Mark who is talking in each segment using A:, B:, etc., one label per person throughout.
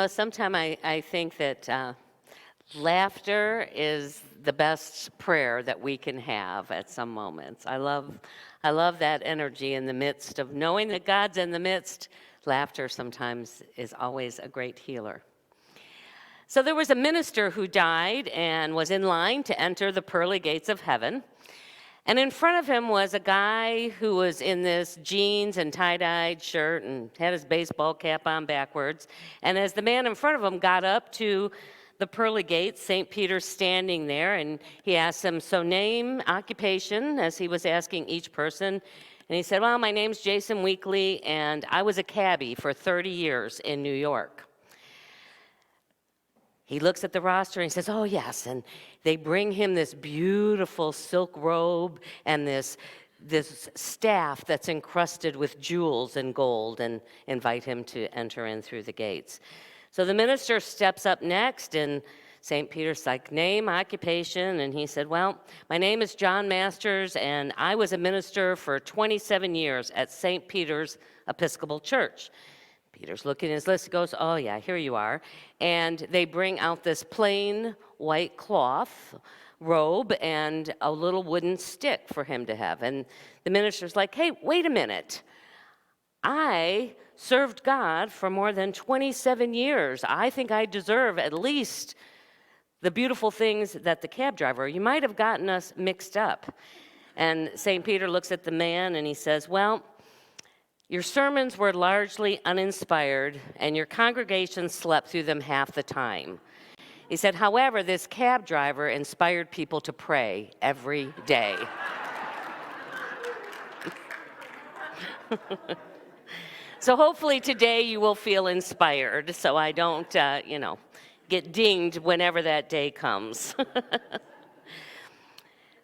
A: Sometimes I think that laughter is the best prayer that we can have at some moments. I love that energy in the midst of knowing that God's in the midst. Laughter sometimes is always a great healer. So there was a minister who died and was in line to enter the pearly gates of heaven. And in front of him was a guy who was in this jeans and tie-dyed shirt and had his baseball cap on backwards. And as the man in front of him got up to the pearly gates, St. Peter's standing there, and he asked him, so name, occupation, as he was asking each person. And he said, well, my name's Jason Weekly, and I was a cabbie for 30 years in New York. He looks at the roster and he says, oh, yes. And they bring him this beautiful silk robe and this staff that's encrusted with jewels and gold and invite him to enter in through the gates. So the minister steps up next, and St. Peter's like, name, occupation. And he said, well, my name is John Masters, and I was a minister for 27 years at St. Peter's Episcopal Church. Peter's looking at his list, he goes, oh yeah, here you are. And they bring out this plain white cloth robe and a little wooden stick for him to have. And the minister's like, hey, wait a minute. I served God for more than 27 years. I think I deserve at least the beautiful things that the cab driver, you might have gotten us mixed up. And St. Peter looks at the man and he says, well, your sermons were largely uninspired, and your congregation slept through them half the time. He said, however, this cab driver inspired people to pray every day. So hopefully today you will feel inspired, so I don't, get dinged whenever that day comes.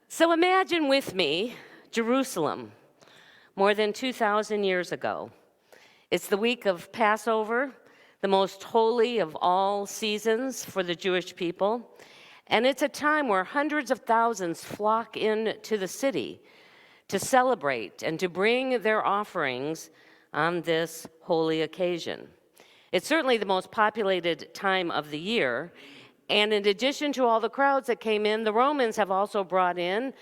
A: So imagine with me Jerusalem. More than 2,000 years ago. It's the week of Passover, the most holy of all seasons for the Jewish people. And it's a time where hundreds of thousands flock into the city to celebrate and to bring their offerings on this holy occasion. It's certainly the most populated time of the year. And in addition to all the crowds that came in, the Romans have also brought in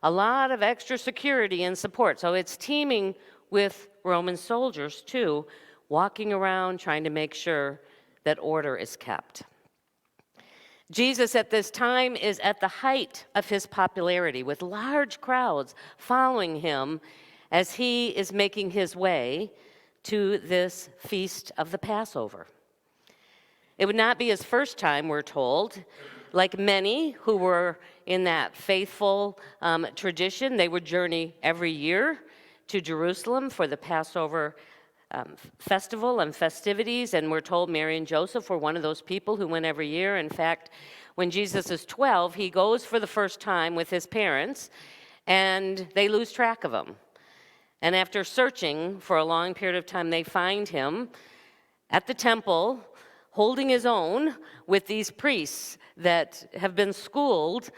A: a lot of extra security and support. So it's teeming with Roman soldiers, too, walking around trying to make sure that order is kept. Jesus at this time is at the height of his popularity, with large crowds following him as he is making his way to this feast of the Passover. It would not be his first time, we're told. Like many who were in that faithful tradition, they would journey every year to Jerusalem for the Passover festival and festivities. And we're told Mary and Joseph were one of those people who went every year. In fact, when Jesus is 12, he goes for the first time with his parents, and they lose track of him. And after searching for a long period of time, they find him at the temple, holding his own with these priests that have been schooled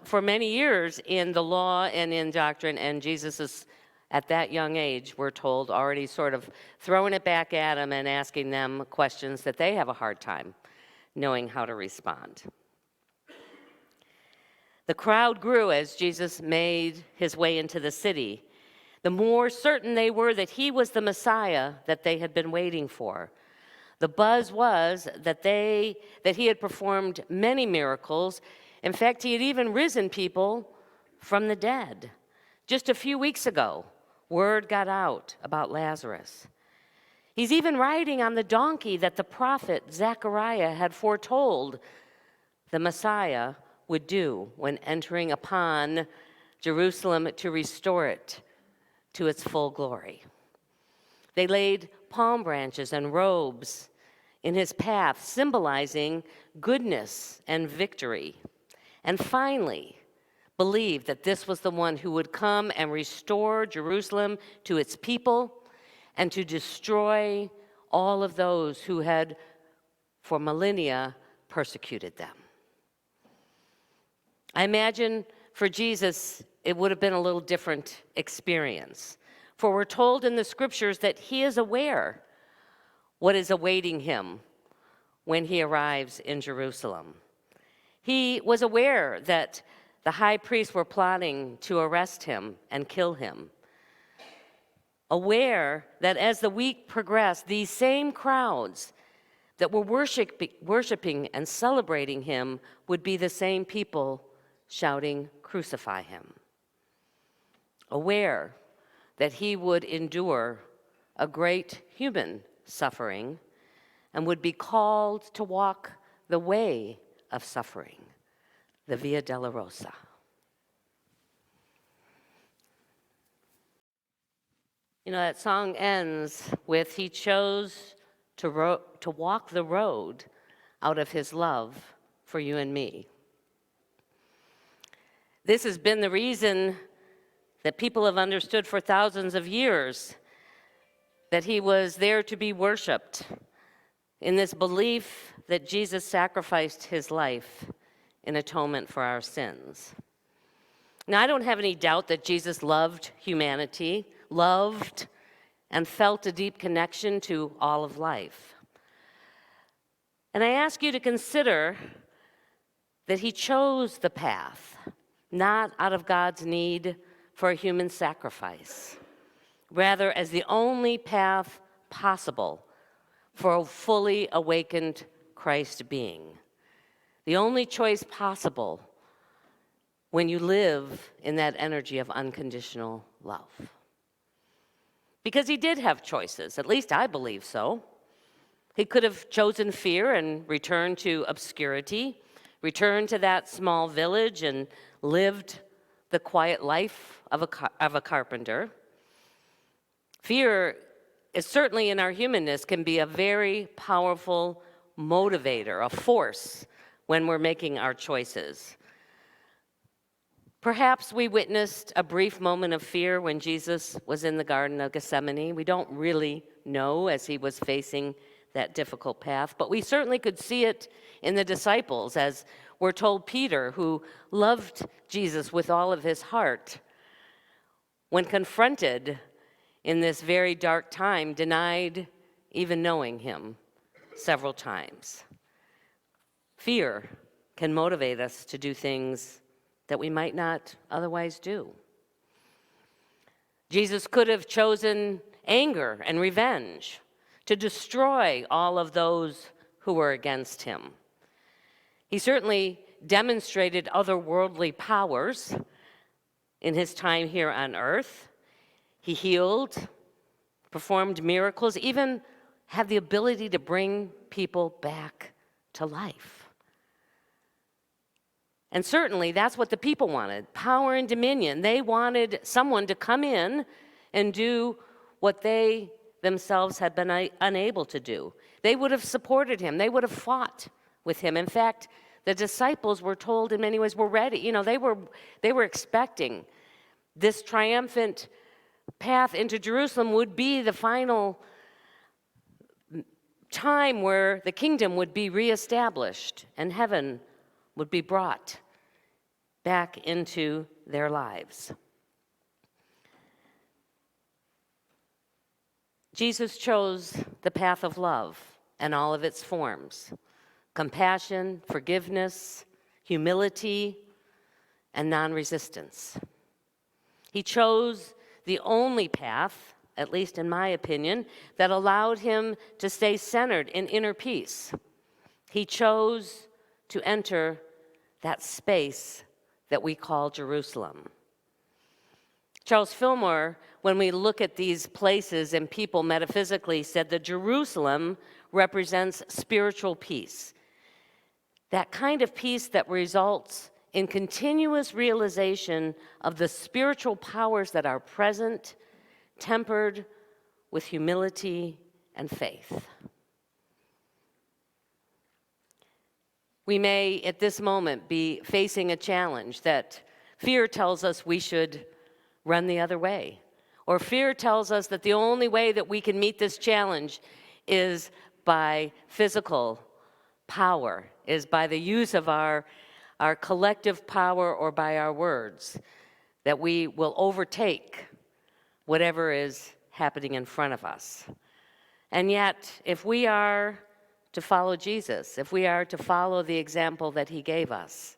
A: for many years in the law and in doctrine. And Jesus is, at that young age, we're told, already sort of throwing it back at them and asking them questions that they have a hard time knowing how to respond. The crowd grew as Jesus made his way into the city. The more certain they were that he was the Messiah that they had been waiting for. The buzz was that he had performed many miracles. In fact, he had even risen people from the dead. Just a few weeks ago, word got out about Lazarus. He's even riding on the donkey that the prophet Zechariah had foretold the Messiah would do when entering upon Jerusalem to restore it to its full glory. They laid palm branches and robes in his path, symbolizing goodness and victory. And finally, believed that this was the one who would come and restore Jerusalem to its people and to destroy all of those who had, for millennia, persecuted them. I imagine for Jesus, it would have been a little different experience. For we're told in the scriptures that he is aware what is awaiting him when he arrives in Jerusalem. He was aware that the high priests were plotting to arrest him and kill him. Aware that as the week progressed, these same crowds that were worshiping and celebrating him would be the same people shouting, "Crucify him." Aware that he would endure a great human suffering and would be called to walk the way of suffering, the Via Dolorosa. You know, that song ends with, he chose to walk the road out of his love for you and me. This has been the reason that people have understood for thousands of years that he was there to be worshiped, in this belief that Jesus sacrificed his life in atonement for our sins. Now, I don't have any doubt that Jesus loved humanity, loved and felt a deep connection to all of life. And I ask you to consider that he chose the path, not out of God's need for a human sacrifice, rather as the only path possible for a fully awakened Christ being. The only choice possible when you live in that energy of unconditional love. Because he did have choices, at least I believe so. He could have chosen fear and returned to obscurity, returned to that small village and lived the quiet life of a carpenter. Fear is certainly, in our humanness, can be a very powerful motivator, a force when we're making our choices. Perhaps we witnessed a brief moment of fear when Jesus was in the Garden of Gethsemane. We don't really know as he was facing that difficult path, but we certainly could see it in the disciples, as we're told Peter, who loved Jesus with all of his heart, when confronted in this very dark time, denied even knowing him several times. Fear can motivate us to do things that we might not otherwise do. Jesus could have chosen anger and revenge to destroy all of those who were against him. He certainly demonstrated otherworldly powers in his time here on earth. He healed, performed miracles, even had the ability to bring people back to life. And certainly that's what the people wanted, power and dominion. They wanted someone to come in and do what they themselves had been unable to do. They would have supported him. They would have fought with him. In fact, the disciples were told in many ways were ready. You know, they were expecting this triumphant path into Jerusalem would be the final time where the kingdom would be reestablished and heaven would be brought back into their lives. Jesus chose the path of love and all of its forms: compassion, forgiveness, humility, and non-resistance. He chose the only path, at least in my opinion, that allowed him to stay centered in inner peace. He chose to enter that space that we call Jerusalem. Charles Fillmore, when we look at these places and people metaphysically, said that Jerusalem represents spiritual peace. That kind of peace that results in continuous realization of the spiritual powers that are present, tempered with humility and faith. We may, at this moment, be facing a challenge that fear tells us we should run the other way. Or fear tells us that the only way that we can meet this challenge is by physical power, is by the use of our collective power or by our words, that we will overtake whatever is happening in front of us. And yet, if we are to follow Jesus, if we are to follow the example that he gave us,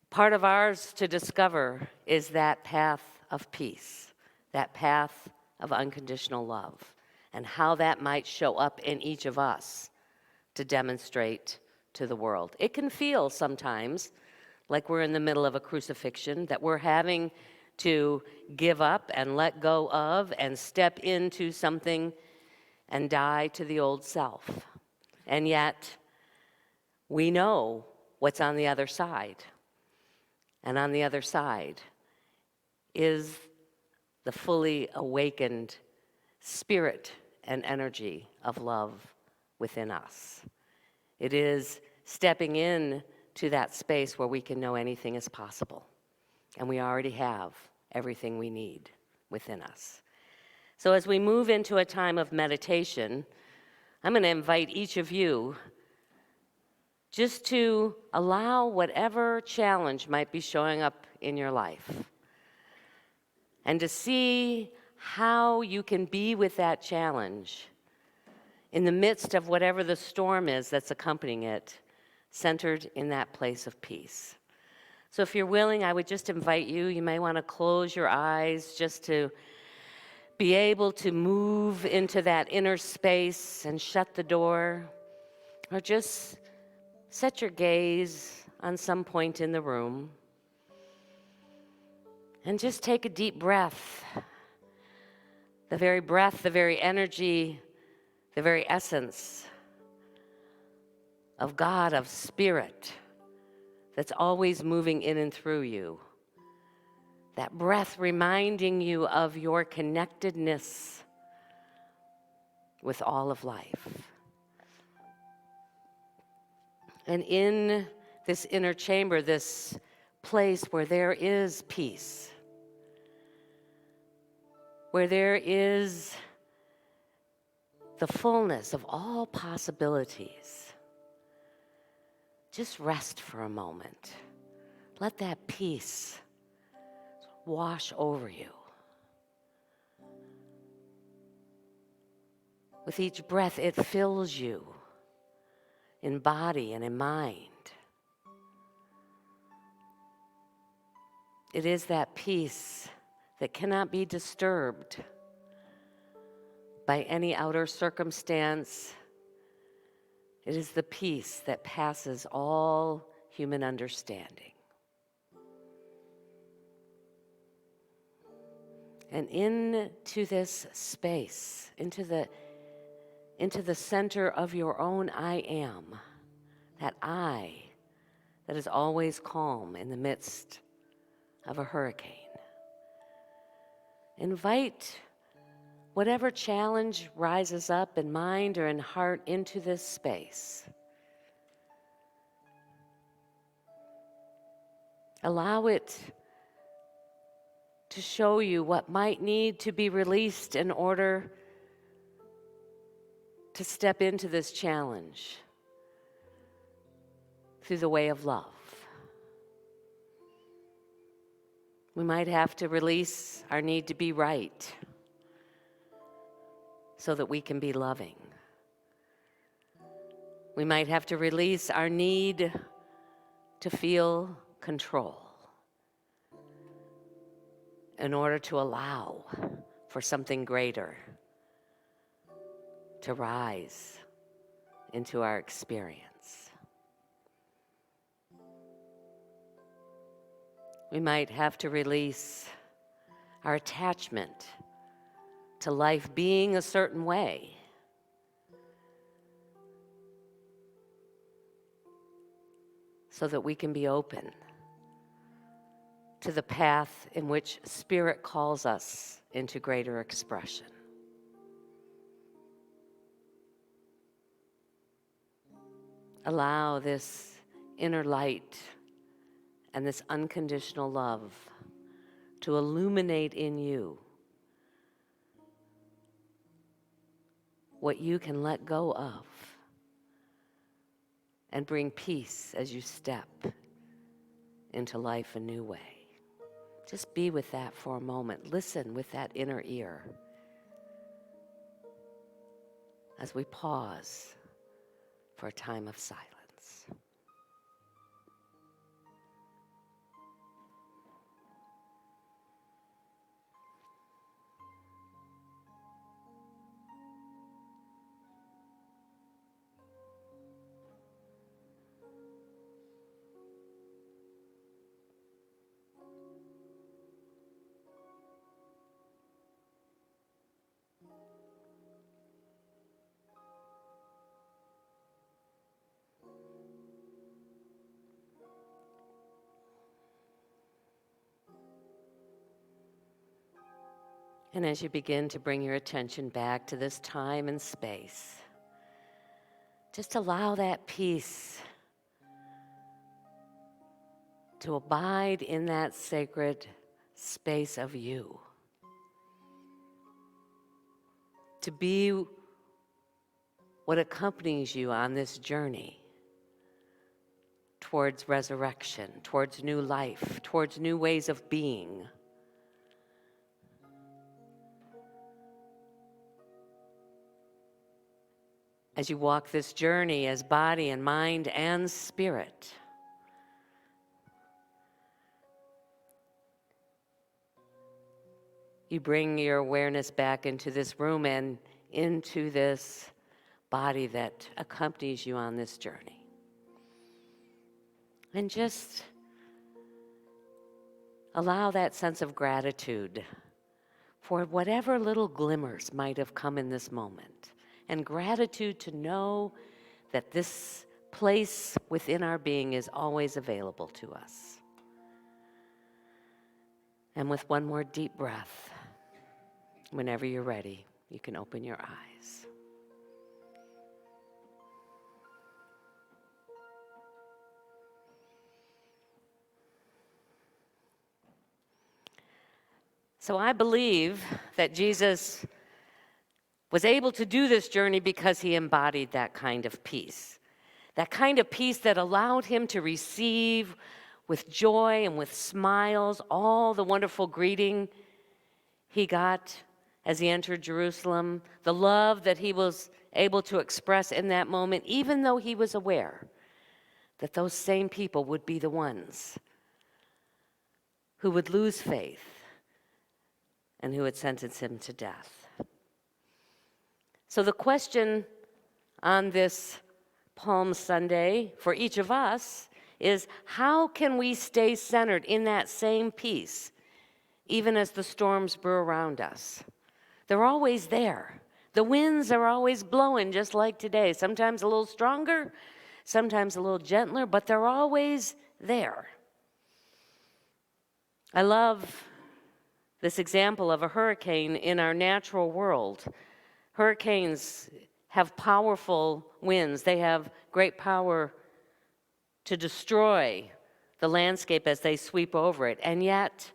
A: part of ours to discover is that path of peace, that path of unconditional love, and how that might show up in each of us to demonstrate to the world. It can feel sometimes like we're in the middle of a crucifixion, that we're having to give up and let go of and step into something and die to the old self. And yet, we know what's on the other side. And on the other side is the fully awakened spirit and energy of love within us. It is stepping in to that space where we can know anything is possible. And we already have everything we need within us. So as we move into a time of meditation, I'm going to invite each of you just to allow whatever challenge might be showing up in your life and to see how you can be with that challenge in the midst of whatever the storm is that's accompanying it, centered in that place of peace. So if you're willing, I would just invite you, you may want to close your eyes just to be able to move into that inner space and shut the door, or just set your gaze on some point in the room and just take a deep breath. The very breath, the very energy, the very essence of God, of spirit, that's always moving in and through you. That breath reminding you of your connectedness with all of life. And in this inner chamber, this place where there is peace, where there is the fullness of all possibilities, just rest for a moment. Let that peace wash over you. With each breath, it fills you in body and in mind. It is that peace that cannot be disturbed by any outer circumstance. It is the peace that passes all human understanding. And into this space, into the center of your own I am, that I that is always calm in the midst of a hurricane. Invite whatever challenge rises up in mind or in heart into this space. Allow it to show you what might need to be released in order to step into this challenge through the way of love. We might have to release our need to be right so that we can be loving. We might have to release our need to feel control in order to allow for something greater to rise into our experience. We might have to release our attachment to life being a certain way so that we can be open to the path in which Spirit calls us into greater expression. Allow this inner light and this unconditional love to illuminate in you what you can let go of and bring peace as you step into life a new way. Just be with that for a moment. Listen with that inner ear as we pause for a time of silence. And as you begin to bring your attention back to this time and space, just allow that peace to abide in that sacred space of you, to be what accompanies you on this journey towards resurrection, towards new life, towards new ways of being. As you walk this journey as body and mind and spirit, you bring your awareness back into this room and into this body that accompanies you on this journey. And just allow that sense of gratitude for whatever little glimmers might have come in this moment. And gratitude to know that this place within our being is always available to us. And with one more deep breath, whenever you're ready, you can open your eyes. So I believe that Jesus was able to do this journey because he embodied that kind of peace. That kind of peace that allowed him to receive with joy and with smiles all the wonderful greeting he got as he entered Jerusalem, the love that he was able to express in that moment, even though he was aware that those same people would be the ones who would lose faith and who would sentence him to death. So the question on this Palm Sunday for each of us is, how can we stay centered in that same peace, even as the storms brew around us? They're always there. The winds are always blowing, just like today. Sometimes a little stronger, sometimes a little gentler, but they're always there. I love this example of a hurricane in our natural world. Hurricanes have powerful winds. They have great power to destroy the landscape as they sweep over it. And yet,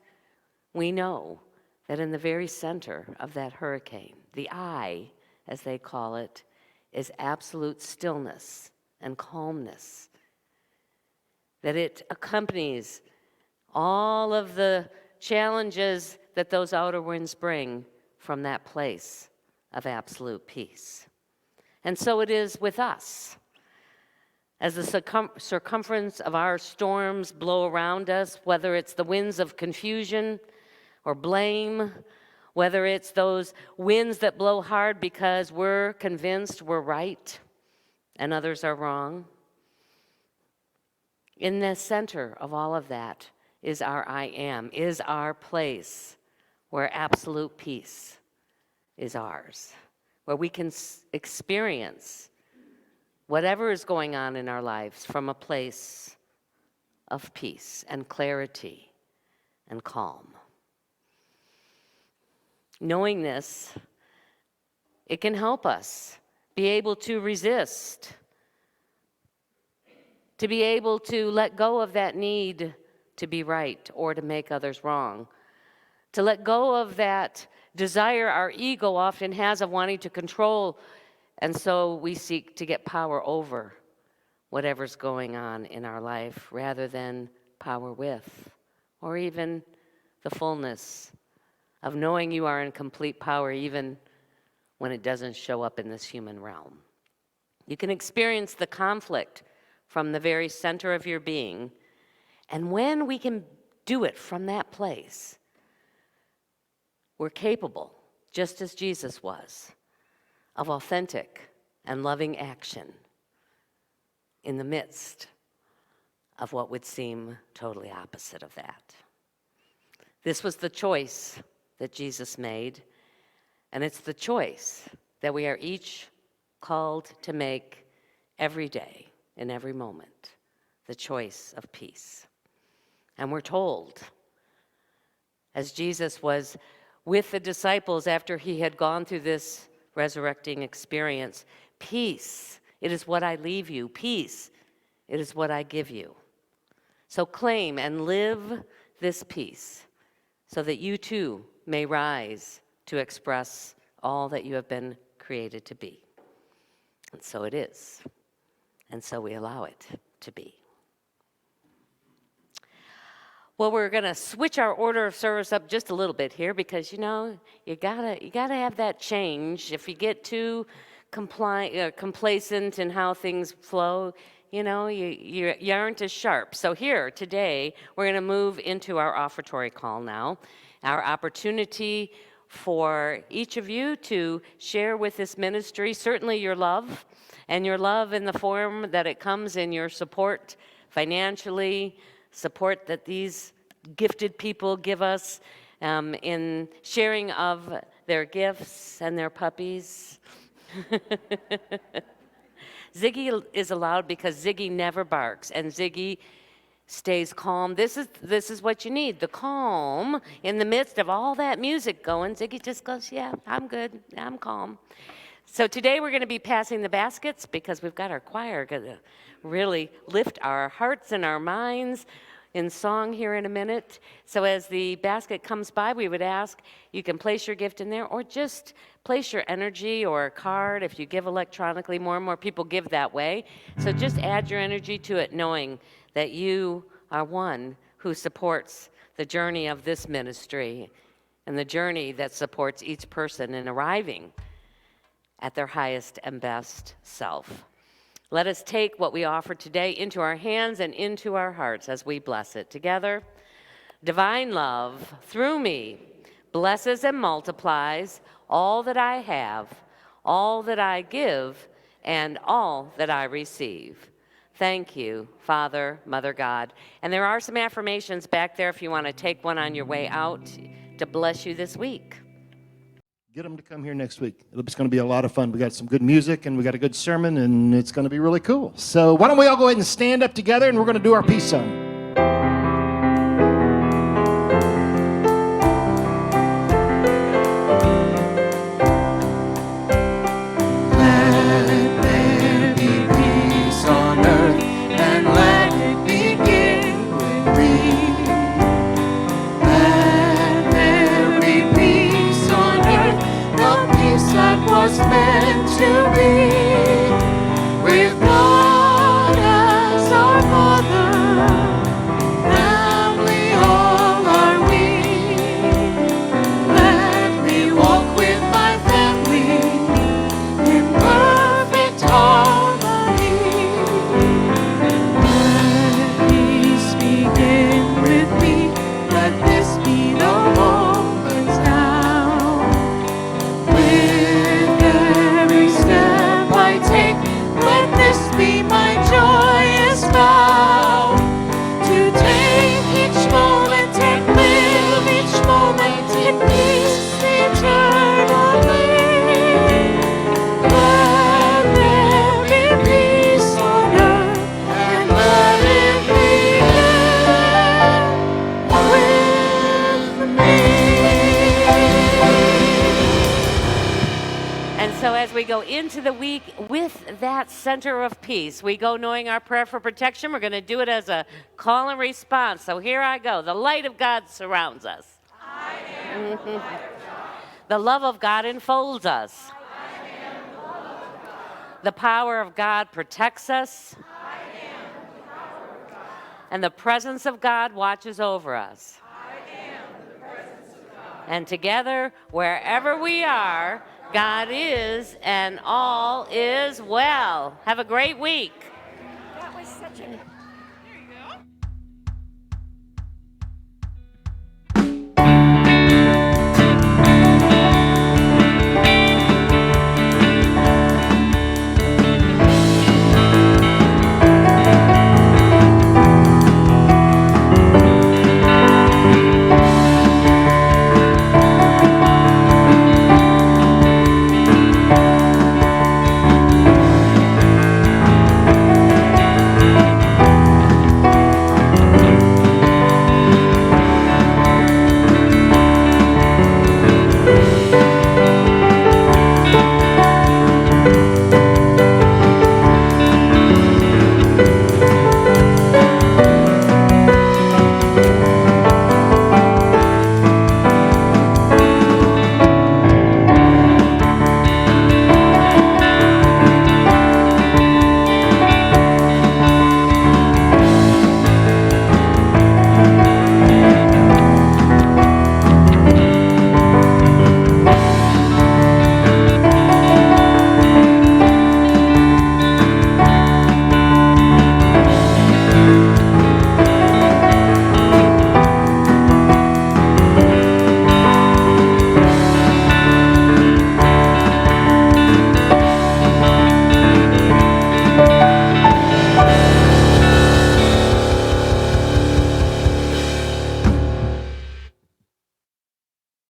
A: we know that in the very center of that hurricane, the eye, as they call it, is absolute stillness and calmness. That it accompanies all of the challenges that those outer winds bring from that place of absolute peace. And so it is with us. As the circumference of our storms blow around us, whether it's the winds of confusion or blame, whether it's those winds that blow hard because we're convinced we're right and others are wrong, in the center of all of that is our I am, is our place where absolute peace is ours, where we can experience whatever is going on in our lives from a place of peace and clarity and calm. Knowing this, it can help us be able to resist, to be able to let go of that need to be right or to make others wrong, to let go of that desire our ego often has of wanting to control, and so we seek to get power over whatever's going on in our life rather than power with, or even the fullness of knowing you are in complete power even when it doesn't show up in this human realm. You can experience the conflict from the very center of your being. And when we can do it from that place, we're capable, just as Jesus was, of authentic and loving action in the midst of what would seem totally opposite of that. This was the choice that Jesus made, and it's the choice that we are each called to make every day, in every moment, the choice of peace. And we're told, as Jesus was with the disciples after he had gone through this resurrecting experience, peace, it is what I leave you. Peace, it is what I give you. So claim and live this peace so that you too may rise to express all that you have been created to be. And so it is. And so we allow it to be. Well, we're going to switch our order of service up just a little bit here because, you gotta have that change. If you get too complacent in how things flow, you aren't as sharp. So here, today, we're going to move into our offertory call now, our opportunity for each of you to share with this ministry, certainly your love, and your love in the form that it comes in your support financially, support that these gifted people give us in sharing of their gifts and their puppies. Ziggy is allowed because Ziggy never barks, and Ziggy stays calm. This is what you need, the calm in the midst of all that music going. Ziggy just goes, yeah, I'm good, I'm calm. So today we're going to be passing the baskets because we've got our choir going to really lift our hearts and our minds in song here in a minute. So as the basket comes by, we would ask, you can place your gift in there or just place your energy or a card. If you give electronically, more and more people give that way. So just add your energy to it, knowing that you are one who supports the journey of this ministry and the journey that supports each person in arriving at their highest and best self. Let us take what we offer today into our hands and into our hearts as we bless it together. Divine love, through me, blesses and multiplies all that I have, all that I give, and all that I receive. Thank you, Father, Mother God. And there are some affirmations back there if you want to take one on your way out to bless you this week.
B: Get them to come here next week. It's going to be a lot of fun. We got some good music and we got a good sermon, and it's going to be really cool. So why don't we all go ahead and stand up together, and we're going to do our peace song.
C: Meant to be with God as our Father, family all are we. Let me walk with my family in perfect harmony. Let peace begin with me. Let this be the moment now. Let this be my joyous vow, to take each moment and live each moment in peace eternally. Let there be peace on earth, and let it begin with me.
A: And so as we go into the week with that center of peace, we go knowing our prayer for protection. We're going to do it as a call and response. So here I go. The light of God surrounds us.
C: I am the light of God.
A: The love of God enfolds us.
C: I am the love of God.
A: The power of God protects us.
C: I am the power of God.
A: And the presence of God watches over us.
C: I am the presence of God.
A: And together, wherever we are, God is, and all is well. Have a great week.
D: That was such a